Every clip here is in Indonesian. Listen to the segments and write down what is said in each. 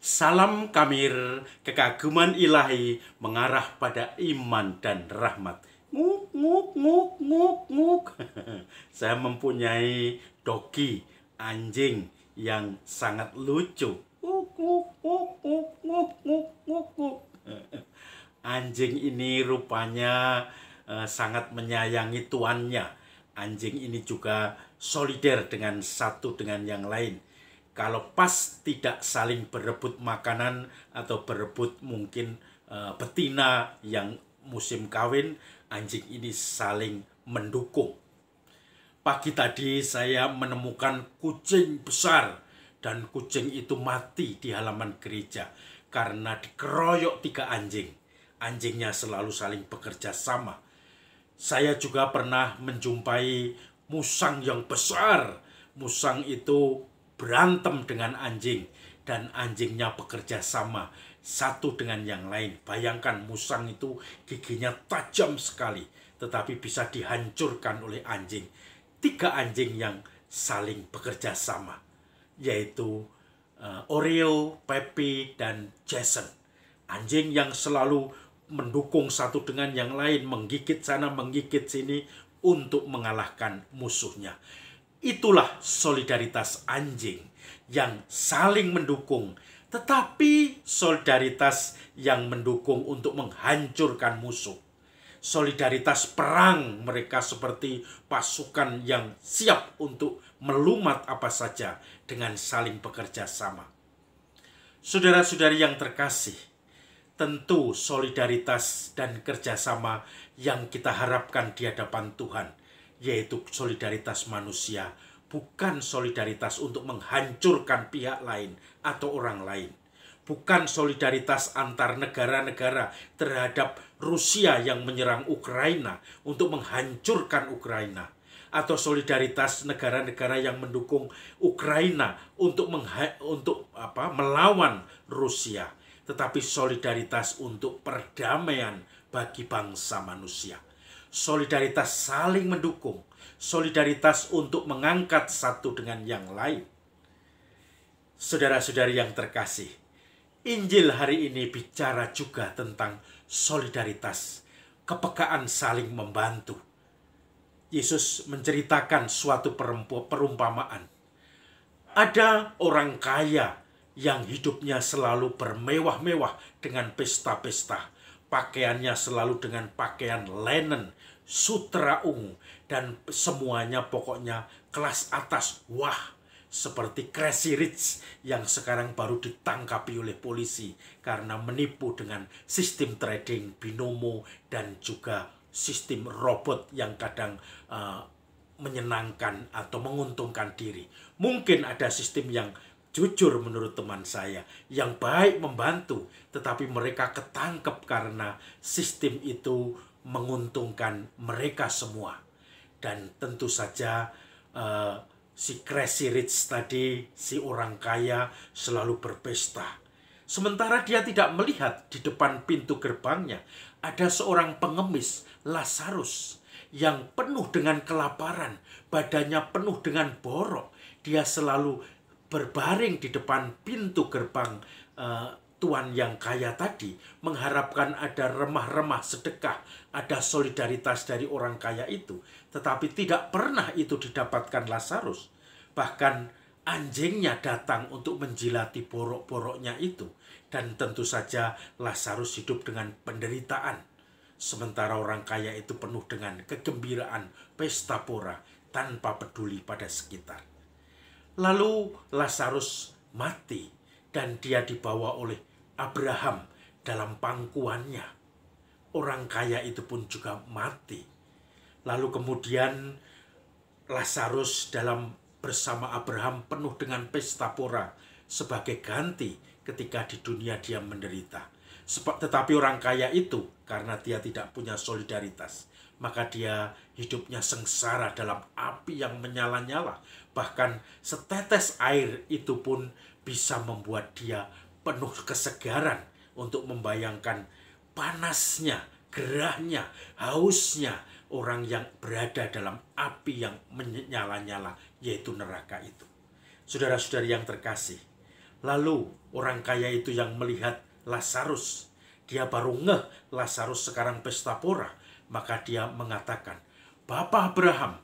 Salam Kamir, kekaguman ilahi mengarah pada iman dan rahmat. Nguk, nguk, nguk, nguk, nguk. Saya mempunyai dogi, anjing yang sangat lucu. Nguk, nguk, nguk, nguk, nguk, nguk, nguk, nguk. Anjing ini rupanya sangat menyayangi tuannya. Anjing ini juga solider dengan satu dengan yang lain. Kalau pas tidak saling berebut makanan atau berebut mungkin betina yang musim kawin, anjing ini saling mendukung. Pagi tadi saya menemukan kucing besar dan kucing itu mati di halaman gereja karena dikeroyok 3 anjing. Anjingnya selalu saling bekerja sama. Saya juga pernah menjumpai musang yang besar. Musang itu berantem dengan anjing dan anjingnya bekerja sama satu dengan yang lain. Bayangkan, musang itu giginya tajam sekali tetapi bisa dihancurkan oleh anjing. 3 anjing yang saling bekerja sama, yaitu Oreo, Peppy, dan Jason. Anjing yang selalu mendukung satu dengan yang lain, menggigit sana, menggigit sini untuk mengalahkan musuhnya. Itulah solidaritas anjing yang saling mendukung, tetapi solidaritas yang mendukung untuk menghancurkan musuh. Solidaritas perang, mereka seperti pasukan yang siap untuk melumat apa saja dengan saling bekerja sama. Saudara-saudari yang terkasih, tentu solidaritas dan kerjasama yang kita harapkan di hadapan Tuhan, yaitu solidaritas manusia, bukan solidaritas untuk menghancurkan pihak lain atau orang lain. Bukan solidaritas antar negara-negara terhadap Rusia yang menyerang Ukraina untuk menghancurkan Ukraina, atau solidaritas negara-negara yang mendukung Ukraina untuk melawan Rusia, tetapi solidaritas untuk perdamaian bagi bangsa manusia. Solidaritas saling mendukung, solidaritas untuk mengangkat satu dengan yang lain. Saudara-saudari yang terkasih, Injil hari ini bicara juga tentang solidaritas, kepekaan saling membantu. Yesus menceritakan suatu perumpamaan. Ada orang kaya yang hidupnya selalu bermewah-mewah dengan pesta-pesta. Pakaiannya selalu dengan pakaian linen, sutra ungu, dan semuanya pokoknya kelas atas. Wah, seperti Crazy Rich yang sekarang baru ditangkapi oleh polisi karena menipu dengan sistem trading binomo dan juga sistem robot yang kadang menyenangkan atau menguntungkan diri. Mungkin ada sistem yang jujur menurut teman saya, yang baik membantu, tetapi mereka ketangkep karena sistem itu menguntungkan mereka semua. Dan tentu saja si Crazy Rich tadi, si orang kaya selalu berpesta. Sementara dia tidak melihat di depan pintu gerbangnya ada seorang pengemis, Lazarus, yang penuh dengan kelaparan, badannya penuh dengan borok. Dia selalu berbaring di depan pintu gerbang tuan yang kaya tadi, mengharapkan ada remah-remah sedekah, ada solidaritas dari orang kaya itu. Tetapi tidak pernah itu didapatkan Lazarus. Bahkan anjingnya datang untuk menjilati borok-boroknya itu. Dan tentu saja Lazarus hidup dengan penderitaan. Sementara orang kaya itu penuh dengan kegembiraan, pesta pora, tanpa peduli pada sekitar. Lalu Lazarus mati dan dia dibawa oleh Abraham dalam pangkuannya. Orang kaya itu pun juga mati. Lalu kemudian Lazarus bersama Abraham penuh dengan pesta pora sebagai ganti ketika di dunia dia menderita. Tetapi orang kaya itu, karena dia tidak punya solidaritas, maka dia hidupnya sengsara dalam api yang menyala-nyala. Bahkan setetes air itu pun bisa membuat dia penuh kesegaran untuk membayangkan panasnya, gerahnya, hausnya orang yang berada dalam api yang menyala-nyala, yaitu neraka itu. Saudara-saudari yang terkasih, Lalu orang kaya itu yang melihat Lazarus, dia baru ngeh Lazarus sekarang pesta pora. Maka dia mengatakan, "Bapak Abraham,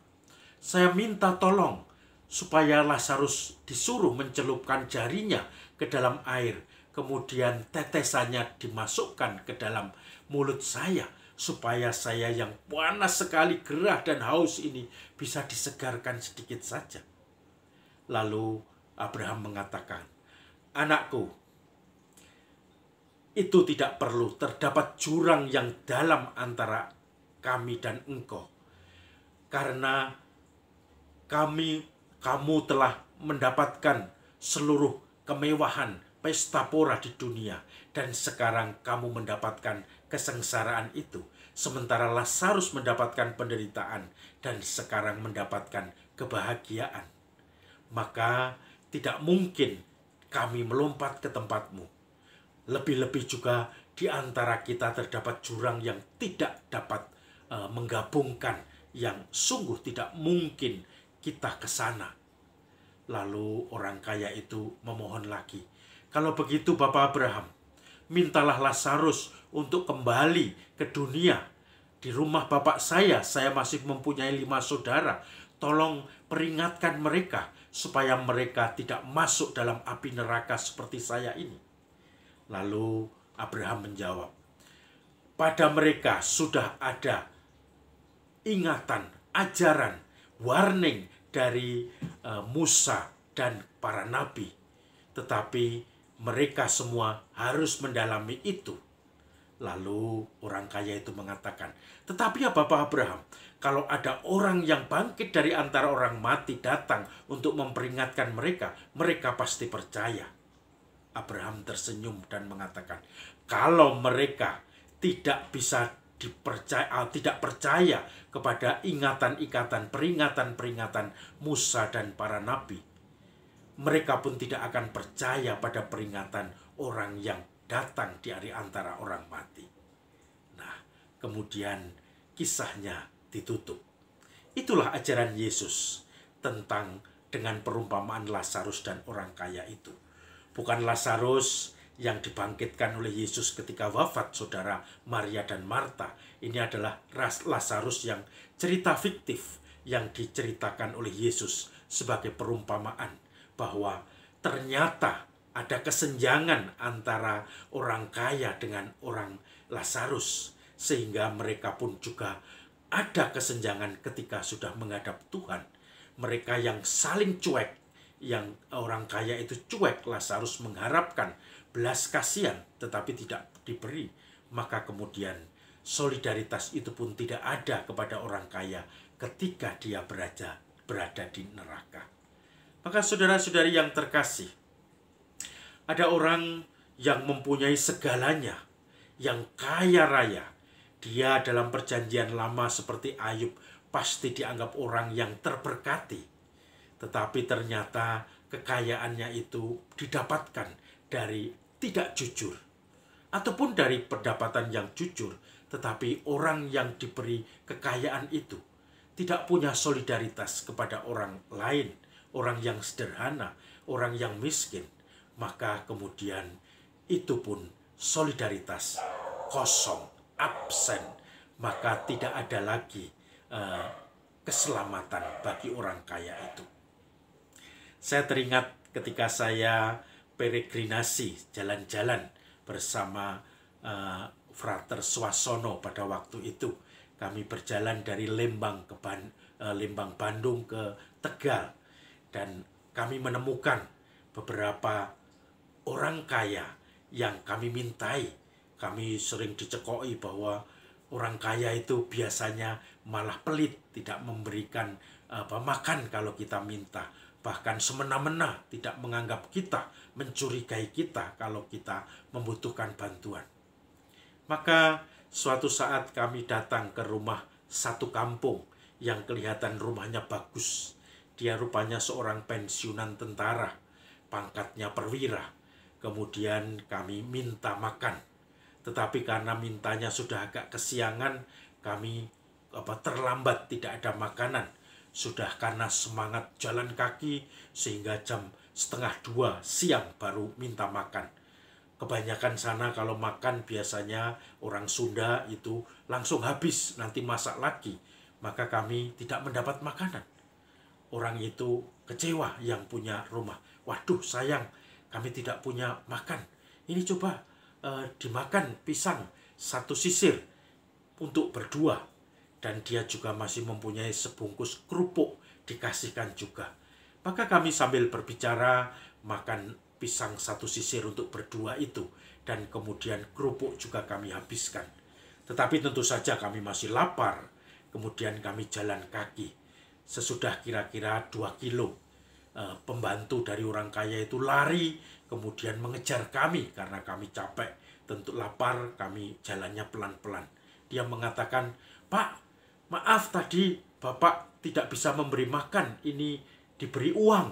saya minta tolong supaya Lazarus disuruh mencelupkan jarinya ke dalam air. Kemudian tetesannya dimasukkan ke dalam mulut saya, supaya saya yang panas sekali, gerah dan haus ini bisa disegarkan sedikit saja." Lalu Abraham mengatakan, "Anakku, itu tidak perlu. Terdapat jurang yang dalam antara kami dan engkau. Karena kamu telah mendapatkan seluruh kemewahan pesta pora di dunia. Dan sekarang kamu mendapatkan kesengsaraan itu. Sementara Lazarus mendapatkan penderitaan dan sekarang mendapatkan kebahagiaan. Maka tidak mungkin kami melompat ke tempatmu. Lebih-lebih juga di antara kita terdapat jurang yang tidak dapat menggabungkan, yang sungguh tidak mungkin kita ke sana." Lalu orang kaya itu memohon lagi, "Kalau begitu Bapak Abraham, mintalah Lazarus untuk kembali ke dunia. Di rumah bapak saya masih mempunyai 5 saudara. Tolong peringatkan mereka supaya mereka tidak masuk dalam api neraka seperti saya ini." Lalu Abraham menjawab, "Pada mereka sudah ada ingatan, ajaran, warning dari Musa dan para nabi. Tetapi mereka semua harus mendalami itu." Lalu orang kaya itu mengatakan, "Tetapi ya Bapak Abraham, kalau ada orang yang bangkit dari antara orang mati datang untuk memperingatkan mereka, mereka pasti percaya." Abraham tersenyum dan mengatakan, "Kalau mereka tidak percaya kepada ingatan-ingatan, peringatan-peringatan Musa dan para nabi, mereka pun tidak akan percaya pada peringatan orang yang datang dari antara orang mati." Nah, kemudian kisahnya ditutup. Itulah ajaran Yesus tentang dengan perumpamaan Lazarus dan orang kaya itu. Bukan Lazarus yang dibangkitkan oleh Yesus ketika wafat saudara Maria dan Marta. Ini adalah Lazarus yang cerita fiktif yang diceritakan oleh Yesus sebagai perumpamaan bahwa ternyata ada kesenjangan antara orang kaya dengan orang Lazarus, sehingga mereka pun juga ada kesenjangan ketika sudah menghadap Tuhan. Mereka yang saling cuek, yang orang kaya itu cuek, Lazarus mengharapkan belas kasihan tetapi tidak diberi, maka kemudian solidaritas itu pun tidak ada kepada orang kaya ketika dia berada di neraka. Maka saudara-saudari yang terkasih, ada orang yang mempunyai segalanya, yang kaya raya. Dia dalam perjanjian lama seperti Ayub pasti dianggap orang yang terberkati. Tetapi ternyata kekayaannya itu didapatkan dari tidak jujur, ataupun dari pendapatan yang jujur. Tetapi orang yang diberi kekayaan itu tidak punya solidaritas kepada orang lain, orang yang sederhana, orang yang miskin. Maka kemudian itu pun solidaritas kosong, absen. Maka tidak ada lagi keselamatan bagi orang kaya itu. Saya teringat ketika saya peregrinasi, jalan-jalan bersama Frater Swasono pada waktu itu. Kami berjalan dari Lembang Bandung ke Tegal. Dan kami menemukan beberapa orang kaya yang kami mintai. Kami sering dicekoi bahwa orang kaya itu biasanya malah pelit, tidak memberikan makan kalau kita minta. Bahkan semena-mena tidak menganggap kita, mencurigai kita kalau kita membutuhkan bantuan. Maka suatu saat kami datang ke rumah satu kampung yang kelihatan rumahnya bagus. Dia rupanya seorang pensiunan tentara, pangkatnya perwira. Kemudian kami minta makan. Tetapi karena mintanya sudah agak kesiangan, kami terlambat, tidak ada makanan. Sudah karena semangat jalan kaki sehingga jam 1:30 siang baru minta makan. Kebanyakan sana kalau makan biasanya orang Sunda itu langsung habis, nanti masak lagi. Maka kami tidak mendapat makanan. Orang itu kecewa yang punya rumah. Waduh sayang, kami tidak punya makan. Ini coba dimakan pisang 1 sisir untuk berdua. Dan dia juga masih mempunyai sebungkus kerupuk, dikasihkan juga. Maka kami sambil berbicara makan pisang 1 sisir untuk berdua itu. Dan kemudian kerupuk juga kami habiskan. Tetapi tentu saja kami masih lapar. Kemudian kami jalan kaki. Sesudah kira-kira 2 kilo. Pembantu dari orang kaya itu lari. Kemudian mengejar kami karena kami capek. Tentu lapar, kami jalannya pelan-pelan. Dia mengatakan, "Pak, maaf tadi Bapak tidak bisa memberi makan, ini diberi uang."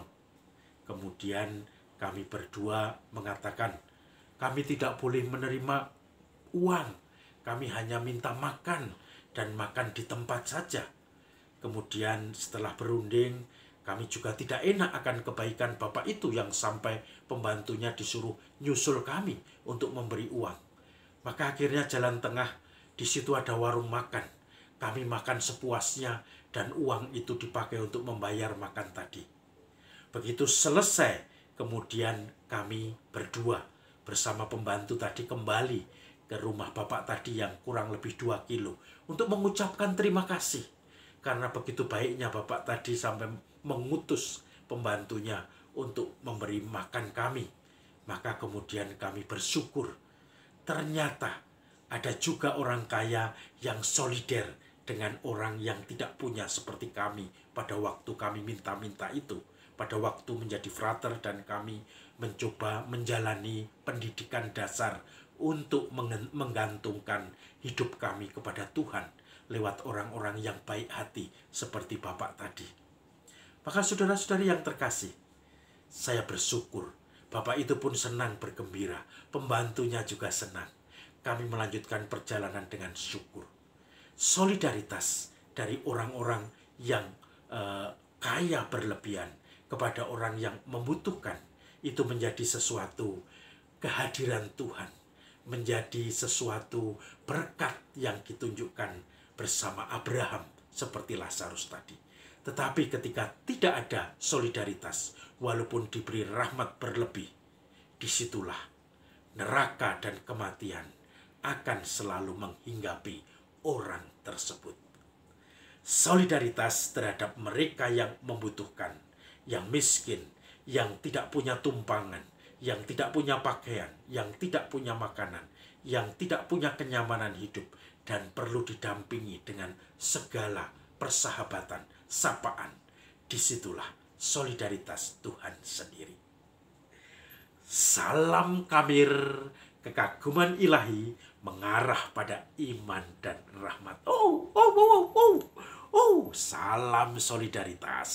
Kemudian kami berdua mengatakan, "Kami tidak boleh menerima uang, kami hanya minta makan dan makan di tempat saja." Kemudian setelah berunding, kami juga tidak enak akan kebaikan Bapak itu yang sampai pembantunya disuruh nyusul kami untuk memberi uang. Maka akhirnya jalan tengah, di situ ada warung makan. Kami makan sepuasnya dan uang itu dipakai untuk membayar makan tadi. Begitu selesai, kemudian kami berdua bersama pembantu tadi kembali ke rumah Bapak tadi yang kurang lebih 2 kilo untuk mengucapkan terima kasih. Karena begitu baiknya Bapak tadi sampai mengutus pembantunya untuk memberi makan kami. Maka kemudian kami bersyukur. Ternyata ada juga orang kaya yang solider dengan orang yang tidak punya seperti kami pada waktu kami minta-minta itu. Pada waktu menjadi frater dan kami mencoba menjalani pendidikan dasar untuk menggantungkan hidup kami kepada Tuhan lewat orang-orang yang baik hati seperti Bapak tadi. Maka saudara-saudari yang terkasih, saya bersyukur. Bapak itu pun senang bergembira, pembantunya juga senang. Kami melanjutkan perjalanan dengan syukur. Solidaritas dari orang-orang yang kaya berlebihan kepada orang yang membutuhkan itu menjadi sesuatu kehadiran Tuhan, menjadi sesuatu berkat yang ditunjukkan bersama Abraham seperti Lazarus tadi. Tetapi ketika tidak ada solidaritas, walaupun diberi rahmat berlebih, disitulah neraka dan kematian akan selalu menghinggapi orang tersebut. Solidaritas terhadap mereka yang membutuhkan, yang miskin, yang tidak punya tumpangan, yang tidak punya pakaian, yang tidak punya makanan, yang tidak punya kenyamanan hidup, dan perlu didampingi dengan segala persahabatan, sapaan. Disitulah solidaritas Tuhan sendiri. Salam Kamir, kekaguman ilahi mengarah pada iman dan rahmat. Salam solidaritas.